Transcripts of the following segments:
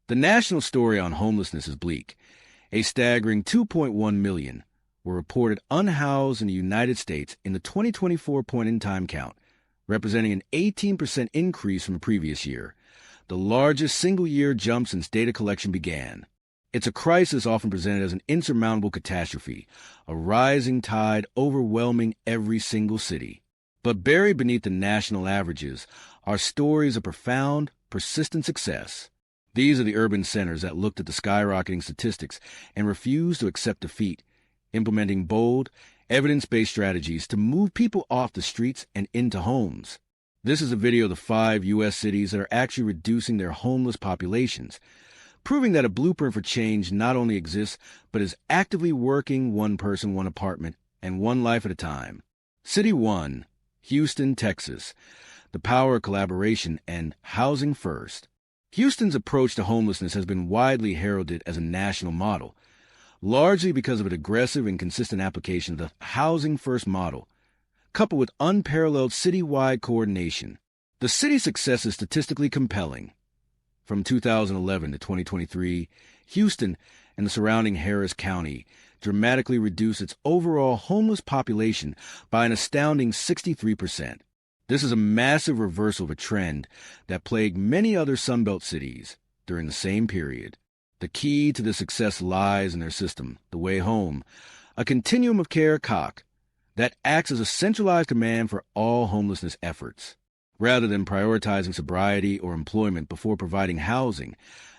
The national story on homelessness is bleak. A staggering 2.1 million were reported unhoused in the United States in the 2024 point-in-time count, representing an 18% increase from the previous year, the largest single-year jump since data collection began. It's a crisis often presented as an insurmountable catastrophe, a rising tide overwhelming every single city. But buried beneath the national averages are stories of profound, persistent success. These are the urban centers that looked at the skyrocketing statistics and refused to accept defeat, implementing bold, evidence-based strategies to move people off the streets and into homes. This is a video of the 5 U.S. cities that are actually reducing their homeless populations, proving that a blueprint for change not only exists, but is actively working one person, one apartment, and one life at a time. City 1, Houston, Texas. The power of collaboration and housing first. Houston's approach to homelessness has been widely heralded as a national model, largely because of an aggressive and consistent application of the housing first model, coupled with unparalleled citywide coordination. The city's success is statistically compelling. From 2011 to 2023, Houston and the surrounding Harris County dramatically reduced its overall homeless population by an astounding 63%. This is a massive reversal of a trend that plagued many other Sunbelt cities during the same period. The key to this success lies in their system, the Way Home, a continuum of care that acts as a centralized command for all homelessness efforts. Rather than prioritizing sobriety or employment before providing housing,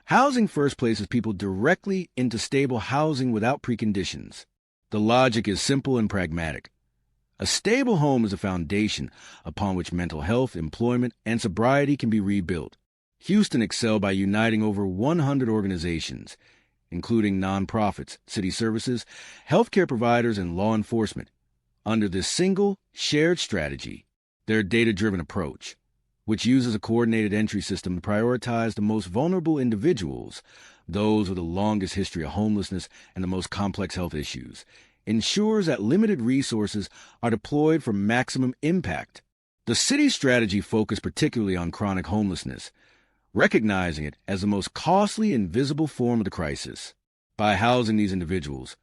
housing first places people directly into stable housing without preconditions. The logic is simple and pragmatic. A stable home is a foundation upon which mental health, employment, and sobriety can be rebuilt. Houston excelled by uniting over 100 organizations, including nonprofits, city services, healthcare providers, and law enforcement, under this single, shared strategy. Their data-driven approach, which uses a coordinated entry system to prioritize the most vulnerable individuals, those with the longest history of homelessness and the most complex health issues, ensures that limited resources are deployed for maximum impact. The city's strategy focused particularly on chronic homelessness, recognizing it as the most costly and visible form of the crisis. By housing these individuals,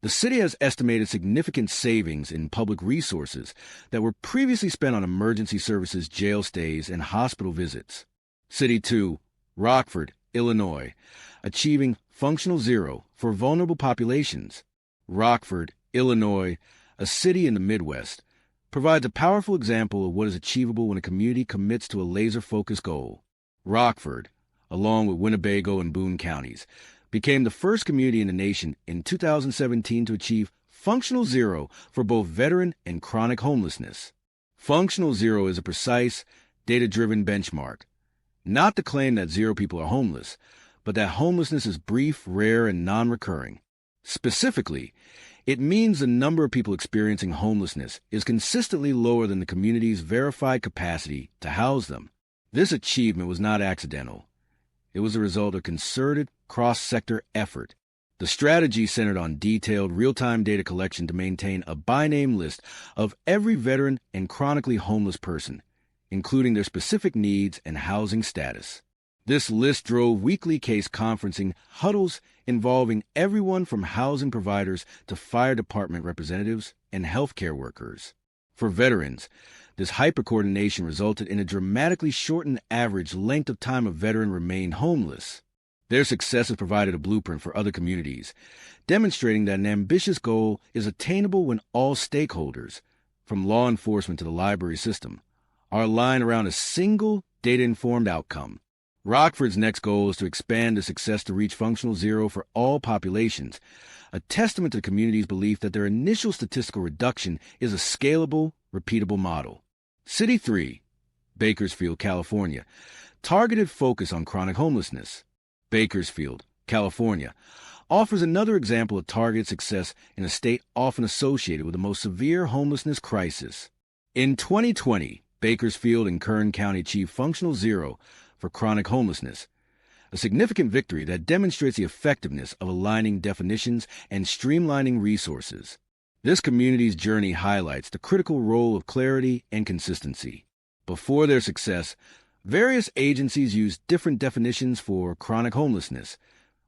the city has estimated significant savings in public resources that were previously spent on emergency services, jail stays, and hospital visits. City 2, Rockford, Illinois, achieving functional zero for vulnerable populations. Rockford, Illinois, a city in the Midwest, provides a powerful example of what is achievable when a community commits to a laser-focused goal. Rockford, along with Winnebago and Boone counties, became the first community in the nation in 2017 to achieve functional zero for both veteran and chronic homelessness. Functional zero is a precise, data-driven benchmark, not the claim that zero people are homeless, but that homelessness is brief, rare, and non-recurring. Specifically, it means the number of people experiencing homelessness is consistently lower than the community's verified capacity to house them. This achievement was not accidental. It was a result of concerted, cross-sector effort. The strategy centered on detailed, real-time data collection to maintain a by-name list of every veteran and chronically homeless person, including their specific needs and housing status. This list drove weekly case conferencing huddles involving everyone from housing providers to fire department representatives and healthcare workers. For veterans, this hyper-coordination resulted in a dramatically shortened average length of time a veteran remained homeless. Their success has provided a blueprint for other communities, demonstrating that an ambitious goal is attainable when all stakeholders, from law enforcement to the library system, are aligned around a single data-informed outcome. Rockford's next goal is to expand the success to reach functional zero for all populations, a testament to the community's belief that their initial statistical reduction is a scalable, repeatable model. City 3, Bakersfield, California, targeted focus on chronic homelessness. Bakersfield, California, offers another example of targeted success in a state often associated with the most severe homelessness crisis. In 2020, Bakersfield and Kern County achieved functional zero for chronic homelessness, a significant victory that demonstrates the effectiveness of aligning definitions and streamlining resources. This community's journey highlights the critical role of clarity and consistency. Before their success, Various agencies use different definitions for chronic homelessness,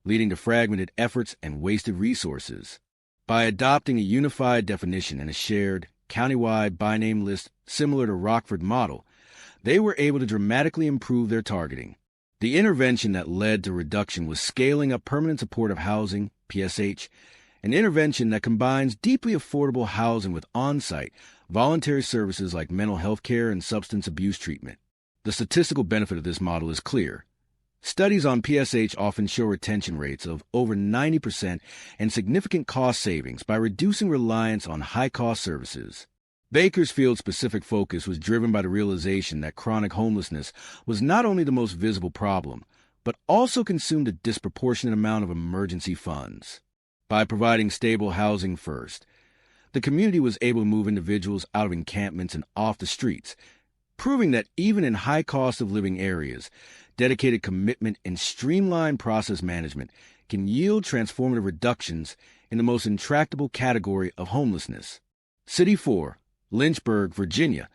leading to fragmented efforts and wasted resources. By adopting a unified definition and a shared, countywide by-name list similar to Rockford model, they were able to dramatically improve their targeting. The intervention that led to reduction was scaling up permanent supportive housing, PSH, an intervention that combines deeply affordable housing with on-site, voluntary services like mental health care and substance abuse treatment. The statistical benefit of this model is clear. Studies on PSH often show retention rates of over 90% and significant cost savings by reducing reliance on high-cost services. Bakersfield's specific focus was driven by the realization that chronic homelessness was not only the most visible problem, but also consumed a disproportionate amount of emergency funds. By providing stable housing first, the community was able to move individuals out of encampments and off the streets, proving that even in high-cost-of-living areas, dedicated commitment and streamlined process management can yield transformative reductions in the most intractable category of homelessness. City 4, Lynchburg, Virginia,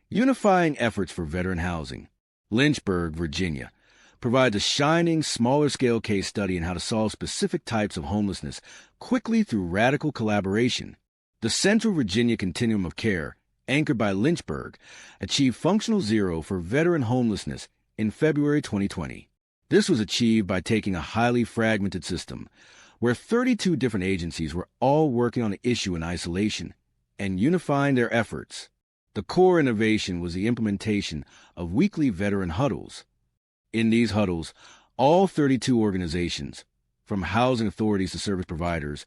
unifying efforts for veteran housing. Lynchburg, Virginia, provides a shining, smaller-scale case study in how to solve specific types of homelessness quickly through radical collaboration. The Central Virginia Continuum of Care, anchored by Lynchburg, achieved functional zero for veteran homelessness in February 2020. This was achieved by taking a highly fragmented system, where 32 different agencies were all working on the issue in isolation, and unifying their efforts. The core innovation was the implementation of weekly veteran huddles. In these huddles, all 32 organizations, from housing authorities to service providers,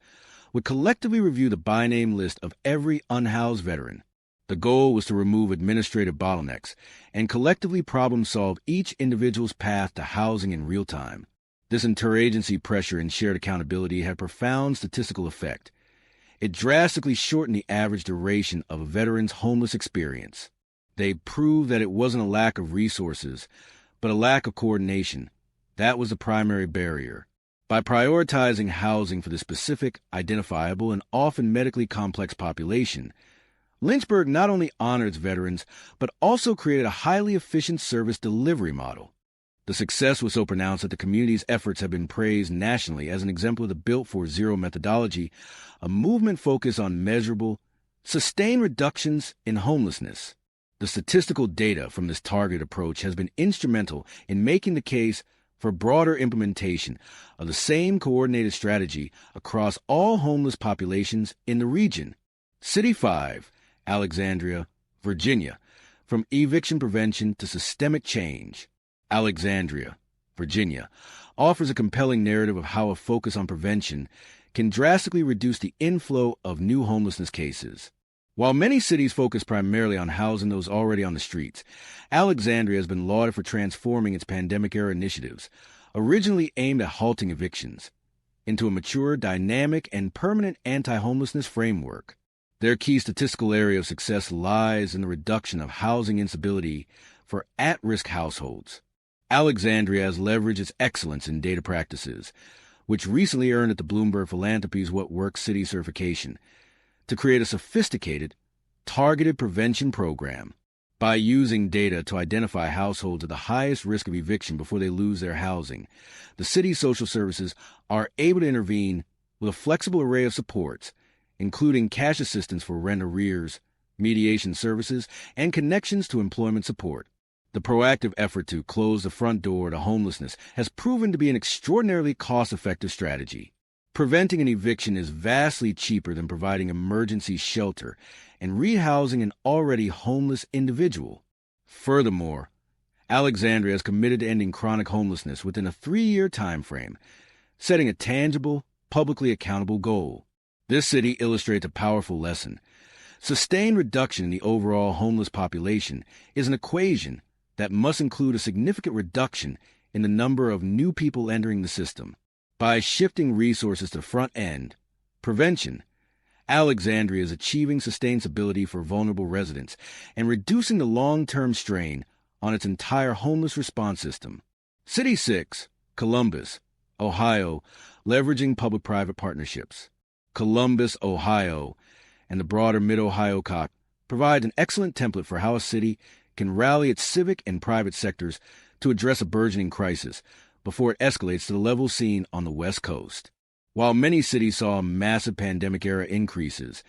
would collectively review the by-name list of every unhoused veteran. The goal was to remove administrative bottlenecks and collectively problem-solve each individual's path to housing in real time. This interagency pressure and shared accountability had profound statistical effect. It drastically shortened the average duration of a veteran's homeless experience. They proved that it wasn't a lack of resources, but a lack of coordination. That was the primary barrier. By prioritizing housing for the specific, identifiable, and often medically complex population, Lynchburg not only honored its veterans, but also created a highly efficient service delivery model. The success was so pronounced that the community's efforts have been praised nationally as an exemplar of the Built for Zero methodology, a movement focused on measurable, sustained reductions in homelessness. The statistical data from this targeted approach has been instrumental in making the case for broader implementation of the same coordinated strategy across all homeless populations in the region. City 5, Alexandria, Virginia, from eviction prevention to systemic change. Alexandria, Virginia, offers a compelling narrative of how a focus on prevention can drastically reduce the inflow of new homelessness cases. While many cities focus primarily on housing those already on the streets, Alexandria has been lauded for transforming its pandemic-era initiatives, originally aimed at halting evictions, into a mature, dynamic, and permanent anti-homelessness framework. Their key statistical area of success lies in the reduction of housing instability for at-risk households. Alexandria has leveraged its excellence in data practices, which recently earned it the Bloomberg Philanthropies What Works City certification, to create a sophisticated, targeted prevention program. By using data to identify households at the highest risk of eviction before they lose their housing, the city's social services are able to intervene with a flexible array of supports, including cash assistance for rent arrears, mediation services, and connections to employment support. The proactive effort to close the front door to homelessness has proven to be an extraordinarily cost-effective strategy. Preventing an eviction is vastly cheaper than providing emergency shelter and rehousing an already homeless individual. Furthermore, Alexandria is committed to ending chronic homelessness within a 3-year time frame, setting a tangible, publicly accountable goal. This city illustrates a powerful lesson. Sustained reduction in the overall homeless population is an equation that must include a significant reduction in the number of new people entering the system. By shifting resources to the front end, prevention, Alexandria is achieving sustained stability for vulnerable residents and reducing the long-term strain on its entire homeless response system. City 6, Columbus, Ohio, leveraging public-private partnerships. Columbus, Ohio, and the broader Mid-Ohio COC provides an excellent template for how a city can rally its civic and private sectors to address a burgeoning crisis before it escalates to the level seen on the West Coast. While many cities saw massive pandemic-era increases,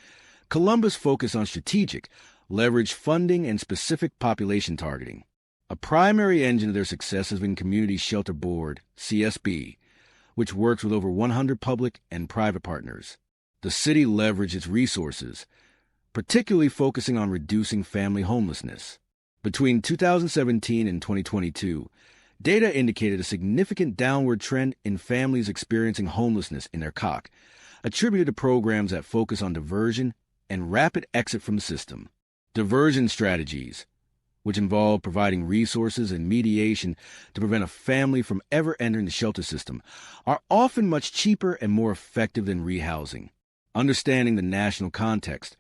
Columbus focused on strategic, leveraged funding and specific population targeting. A primary engine of their success has been Community Shelter Board, CSB, which works with over 100 public and private partners. The city leveraged its resources, particularly focusing on reducing family homelessness. Between 2017 and 2022, data indicated a significant downward trend in families experiencing homelessness in their COC, attributed to programs that focus on diversion and rapid exit from the system. Diversion strategies, which involve providing resources and mediation to prevent a family from ever entering the shelter system, are often much cheaper and more effective than rehousing. Understanding the national context,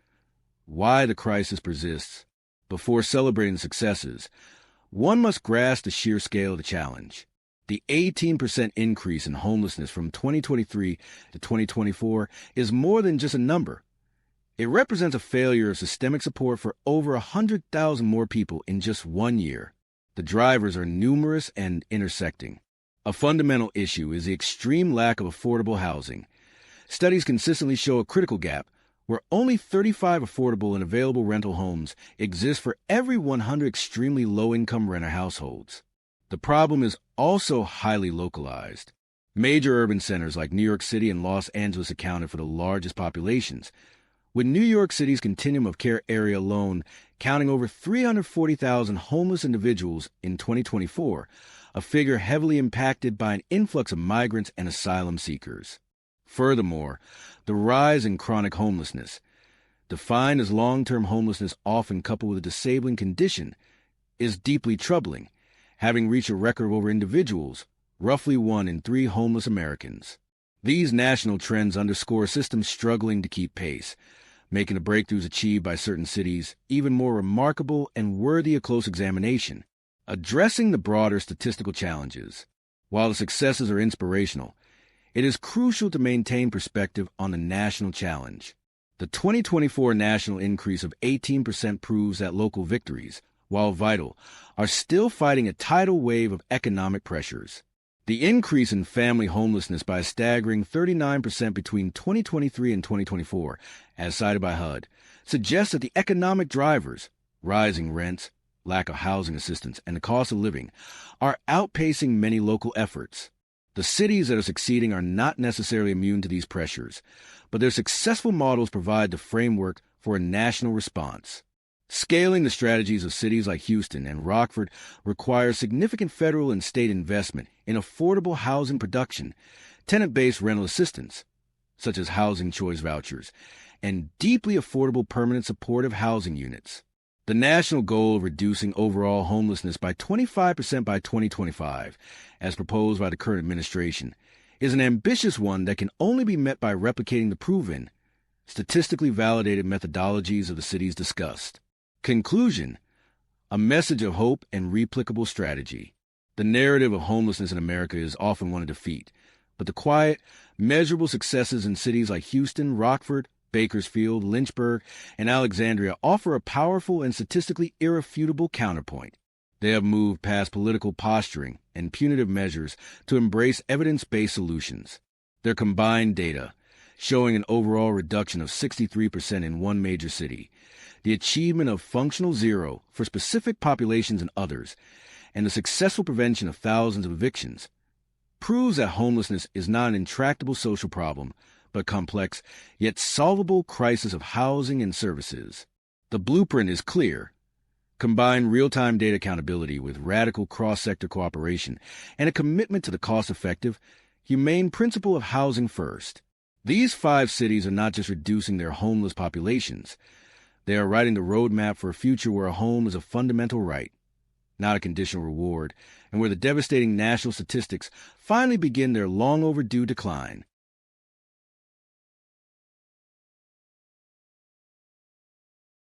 why the crisis persists, before celebrating the successes, one must grasp the sheer scale of the challenge. The 18% increase in homelessness from 2023 to 2024 is more than just a number. It represents a failure of systemic support for over 100,000 more people in just 1 year. The drivers are numerous and intersecting. A fundamental issue is the extreme lack of affordable housing. Studies consistently show a critical gap where only 35 affordable and available rental homes exist for every 100 extremely low-income renter households. The problem is also highly localized. Major urban centers like New York City and Los Angeles accounted for the largest populations, with New York City's Continuum of Care area alone counting over 340,000 homeless individuals in 2024, a figure heavily impacted by an influx of migrants and asylum seekers. Furthermore, the rise in chronic homelessness, defined as long-term homelessness often coupled with a disabling condition, is deeply troubling, having reached a record of over individuals, roughly 1 in 3 homeless Americans. These national trends underscore a system struggling to keep pace, making the breakthroughs achieved by certain cities even more remarkable and worthy of close examination. Addressing the broader statistical challenges, while the successes are inspirational, it is crucial to maintain perspective on the national challenge. The 2024 national increase of 18% proves that local victories, while vital, are still fighting a tidal wave of economic pressures. The increase in family homelessness by a staggering 39% between 2023 and 2024, as cited by HUD, suggests that the economic drivers, rising rents, lack of housing assistance, and the cost of living, are outpacing many local efforts. The cities that are succeeding are not necessarily immune to these pressures, but their successful models provide the framework for a national response. Scaling the strategies of cities like Houston and Rockford requires significant federal and state investment in affordable housing production, tenant-based rental assistance, such as housing choice vouchers, and deeply affordable permanent supportive housing units. The national goal of reducing overall homelessness by 25% by 2025, as proposed by the current administration, is an ambitious one that can only be met by replicating the proven, statistically validated methodologies of the cities discussed. Conclusion: a message of hope and replicable strategy. The narrative of homelessness in America is often one of defeat, but the quiet, measurable successes in cities like Houston, Rockford, Bakersfield, Lynchburg, and Alexandria offer a powerful and statistically irrefutable counterpoint. They have moved past political posturing and punitive measures to embrace evidence-based solutions. Their combined data, showing an overall reduction of 63% in one major city, the achievement of functional zero for specific populations in others, and the successful prevention of thousands of evictions, proves that homelessness is not an intractable social problem, but complex, yet solvable crisis of housing and services. The blueprint is clear. Combine real-time data accountability with radical cross-sector cooperation and a commitment to the cost-effective, humane principle of housing first. These 5 cities are not just reducing their homeless populations. They are writing the roadmap for a future where a home is a fundamental right, not a conditional reward, and where the devastating national statistics finally begin their long-overdue decline.